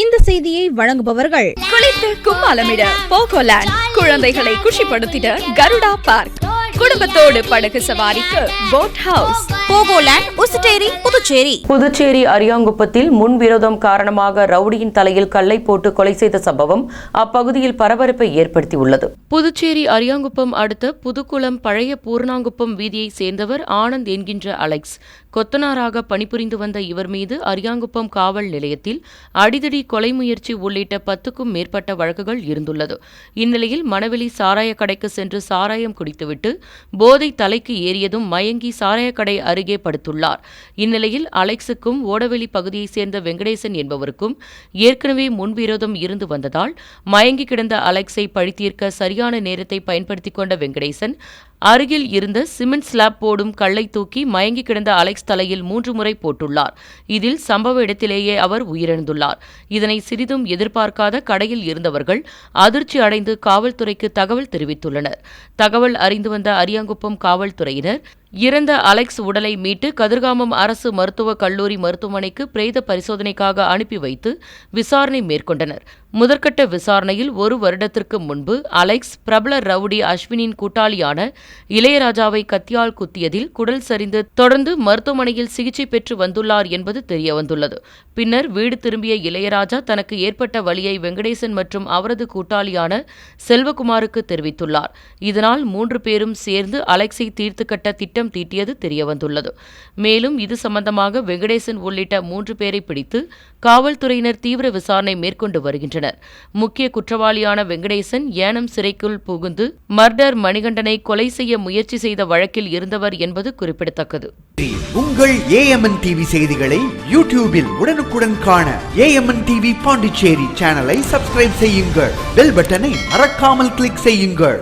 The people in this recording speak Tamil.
இந்த செய்தியை வழங்குபவர்கள் குளித்து கும்மாலமிட போகோலேண்ட், குழந்தைகளை குஷிப்படுத்திட கருடா பார்க், குடும்பத்தோடு படகு சவாரிக்கு போட் ஹவுஸ், போகோலேண்ட், உசுட்டேரி, புதுச்சேரி. புதுச்சேரி அரியாங்குப்பத்தில் முன்விரோதம் காரணமாக ரவுடியின் தலையில் கல்லை போட்டு கொலை செய்த சம்பவம் அப்பகுதியில் பரபரப்பை ஏற்படுத்தியுள்ளது. புதுச்சேரி அரியாங்குப்பம் அடுத்த புதுக்குளம் பழைய பூர்ணாங்குப்பம் வீதியை சேர்ந்தவர் ஆனந்த் என்கின்ற அலெக்ஸ். கொத்தனாராக பணிபுரிந்து வந்த இவர் மீது அரியாங்குப்பம் காவல் நிலையத்தில் அடிதடி, கொலை முயற்சி உள்ளிட்ட 10க்கும் மேற்பட்ட வழக்குகள் இருந்துள்ளது. இந்நிலையில் மணவெளி சாராய கடைக்கு சென்று சாராயம் குடித்துவிட்டு போதை தலைக்கு ஏறியதும் மயங்கி சாராயக்கடை அருகே படுத்துள்ளார். இந்நிலையில் அலெக்ஸுக்கும் ஓடவெளி பகுதியைச் சேர்ந்த வெங்கடேசன் என்பவருக்கும் ஏற்கனவே முன்விரோதம் இருந்து வந்ததால் மயங்கி கிடந்த அலெக்ஸை பழித்தீர்க்க சரியான நேரத்தை பயன்படுத்திக் கொண்ட வெங்கடேசன் அருகில் இருந்த சிமெண்ட் ஸ்லாப் போடும் கல்லை தூக்கி மயங்கி கிடந்த அலெக்ஸ் தலையில் 3 முறை போட்டுள்ளார். இதில் சம்பவ இடத்திலேயே அவர் உயிரிழந்துள்ளார். இதனை சிறிதும் எதிர்பார்க்காத கடையில் இருந்தவர்கள் அதிர்ச்சி அடைந்து காவல்துறைக்கு தகவல் தெரிவித்துள்ளனர். தகவல் அறிந்து வந்த அரியாங்குப்பம் காவல்துறையினர் இறந்த அலெக்ஸ் உடலை மீட்டு கதிர்காமம் அரசு மருத்துவக் கல்லூரி மருத்துவமனைக்கு பிரேத பரிசோதனைக்காக அனுப்பி வைத்து விசாரணை மேற்கொண்டனர். முதற்கட்ட விசாரணையில் 1 வருடத்திற்கு முன்பு அலெக்ஸ் பிரபல ரவுடி அஸ்வினின் கூட்டாளியான இளையராஜாவை கத்தியால் குத்தியதில் குடல் சரிந்து தொடர்ந்து மருத்துவமனையில் சிகிச்சை பெற்று வந்துள்ளார் என்பது தெரியவந்துள்ளது. பின்னர் வீடு திரும்பிய இளையராஜா தனக்கு ஏற்பட்ட வலியை வெங்கடேசன் மற்றும் அவரது கூட்டாளியான செல்வகுமாருக்கு தெரிவித்துள்ளார். இதனால் 3 பேரும் சேர்ந்து அலெக்ஸை தீர்த்து கட்ட திட்டம் தீட்டியது தெரியவந்துள்ளது. மேலும் இது சம்பந்தமாக வெங்கடேசன் உள்ளிட்ட 3 பேரை பிடித்து காவல்துறையினர் தீவிர விசாரணை மேற்கொண்டு வருகின்றனர். முக்கிய குற்றவாளியான வெங்கடேசன் ஏனம் சிறைக்குள் புகுந்து மர்டர் மணிகண்டனை கொலை செய்ய முயற்சி செய்த வழக்கில் இருந்தவர் என்பது குறிப்பிடத்தக்கது. உங்கள் AMN டிவி செய்திகளை யூடியூபில் உடனுக்குடன் காண AMN டிவி பாண்டிச்சேரி சேனலை சப்ஸ்கிரைப் செய்யுங்கள். பெல் பட்டனை மறக்காமல் கிளிக் செய்யுங்கள்.